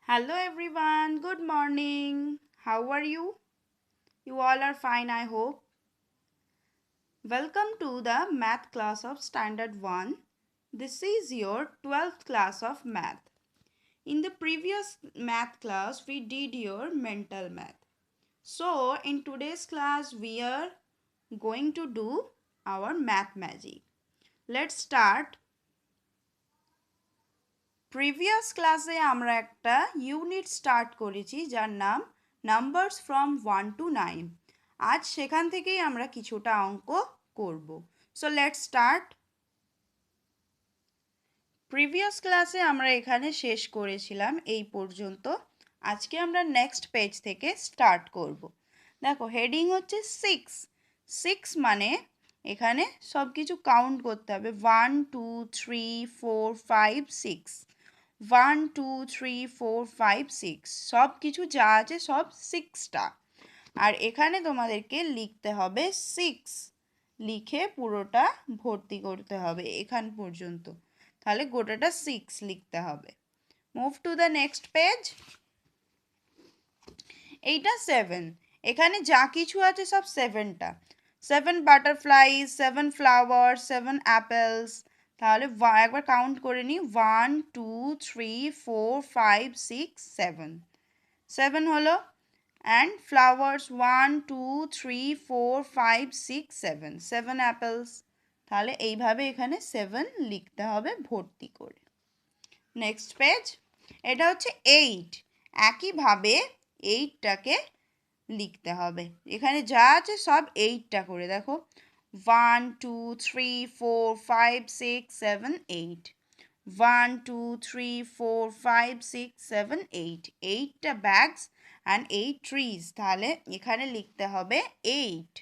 Hello everyone, good morning. How are you? You all are fine, I hope. Welcome to the math class of Standard 1. This is your 12th class of math. In the previous math class, we did your mental math. So, in today's class, we are going to do our math magic. Let's start. Previous ক্লাসে আমরা একটা unit start করেছি যার নাম numbers from 1 to 9। আজ সেখান থেকেই আমরা কিছুটা অঙ্ক করব। So let's start. প্রিভিয়াস ক্লাসে আমরা এখানে শেষ করেছিলাম এই পর্যন্ত। আজকে আমরা নেক্সট পেজ থেকে স্টার্ট করব। দেখো হেডিং হচ্ছে 6। 6 মানে এখানে সব কিছু কাউন্ট করতে হবে। 1 2 3 4 5 6। 1 2 3 4 5 6 সব কিছু যা আছে সব 6টা। আর এখানে তোমাদেরকে লিখতে হবে 6, লিখে পুরোটা ভর্তি করতে হবে এখান পর্যন্ত। তাহলে গোটাটা 6 লিখতে হবে। Move to the next page. এইটা 7। এখানে যা কিছু আছে সব 7টা। 7 বাটারফ্লাইজ, 7 ফ্লাওয়ার, 7 অ্যাপেলস। তাহলে একবার কাউন্ট করে নিই। 1 2 3 4 5 6 7। 7 হলো। And flowers 1 2 3 4 5 6 7। 7 অ্যাপেলস। তাহলে এইভাবে এখানে 7 লিখতে হবে ভর্তি করে। Next page. এটা হচ্ছে 8। একইভাবে 8টাকে লিখতে হবে। এখানে যা আছে সব 8টা করে দেখো। 1 2 3 4 5 6 7 8। 1 2 3 4 5 6 7 8। 8টা ব্যাগস অ্যান্ড 8 ট্রিজ। তাহলে এখানে লিখতে হবে 8।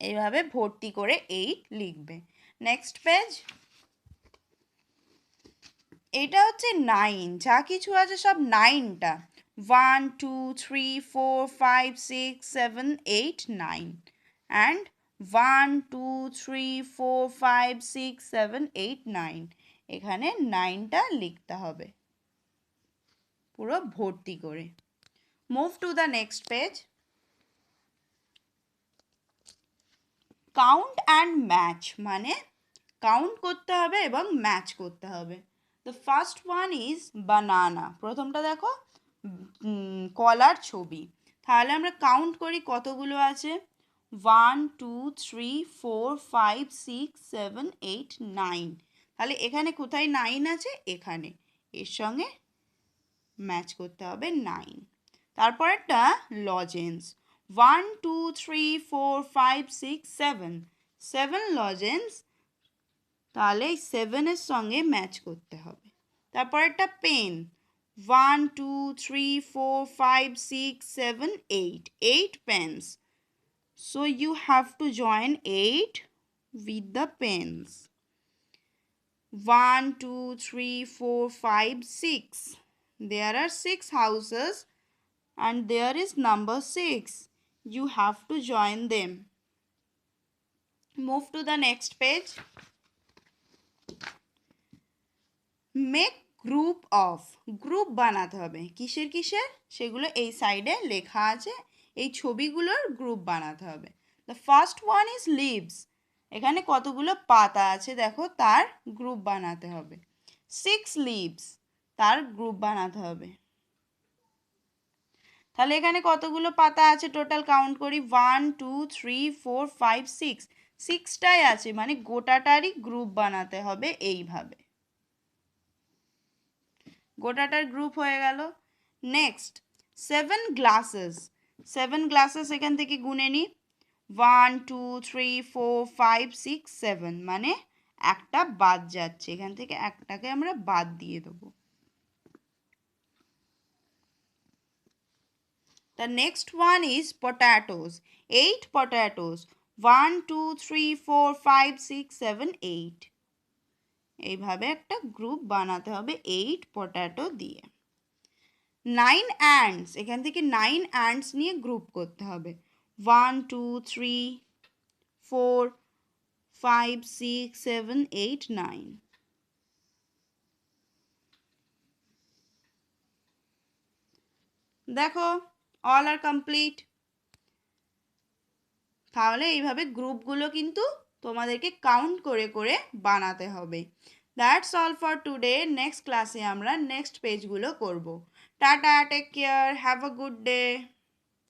এইভাবে ভর্তি করে 8 লিখবে। Next page. এটা হচ্ছে 9। যা কিছু আছে সব 9টা। 1 2 3 4 5 6 7 8 9 অ্যান্ড 1 2 3 4 5 6 7 8 9। এখানে 9টা লিখতে হবে পুরো ভর্তি করে। Move to the next page. Count and match মানে কাউন্ট করতে হবে এবং ম্যাচ করতে হবে। দ্য ফার্স্ট ওয়ান ইজ বানানা। প্রথমটা দেখো কলার ছবি। তাহলে আমরা কাউন্ট করি কতগুলো আছে। 1 2 3 4 5 6 7 8 9। তাহলে এখানে কোথায় 9 আছে? এখানে এর সঙ্গে ম্যাচ করতে হবে 9। তারপর একটা লজেন্স। 1 2 3 4 5 6 7। 7 লজেন্স। তাহলে এই 7-এর সঙ্গে ম্যাচ করতে হবে। তারপর একটা pen. 1 2 3 4 5 6 7 8। 8 pens. So you have to join 8 with the pens. 1 2 3 4 5 6. There are 6 houses and there is number 6. You have to join them. Move to the next page. Make group of. Group বানাতে হবে কিসের কিসের সেগুলো এই সাইডে লেখা আছে। এই ছবিগুলোর গ্রুপ বানাতে হবে। The first one is leaves. এখানে কতগুলো পাতা আছে দেখো, তার গ্রুপ বানাতে হবে। 6 লিভস, তার গ্রুপ বানাতে হবে। তাহলে এখানে কতগুলো পাতা আছে টোটাল কাউন্ট করি। 1 2 3 4 5 6। 6টাই আছে মানে গোটাটারই গ্রুপ বানাতে হবে এইভাবে। গোটাটার গ্রুপ হয়ে গেল। Next 7 glasses. 7 গ্লাসেস এখান থেকে গুনে নিই। 1 2 3 4 5 6 7 মানে একটা বাদ যাচ্ছে, এখান থেকে একটাকে আমরা বাদ দিয়ে দেবো। The next one is potatoes. 8 potatoes. 1 2 3 4 5 6 7 8। এইভাবে একটা গ্রুপ বানাতে হবে 8 পটাটো দিয়ে। 9 ants। এখান থেকে 9 ants নিয়ে গ্রুপ করতে হবে। 1 2 3 4 5 6 7 8 9। দেখো অল আর কমপ্লিট। তাহলে এইভাবে গ্রুপগুলো কিন্তু তোমাদেরকে কাউন্ট করে করে বানাতে হবে। That's all for today. Next ক্লাসে আমরা নেক্সট পেজগুলো করব। Tata, take care, have a good day.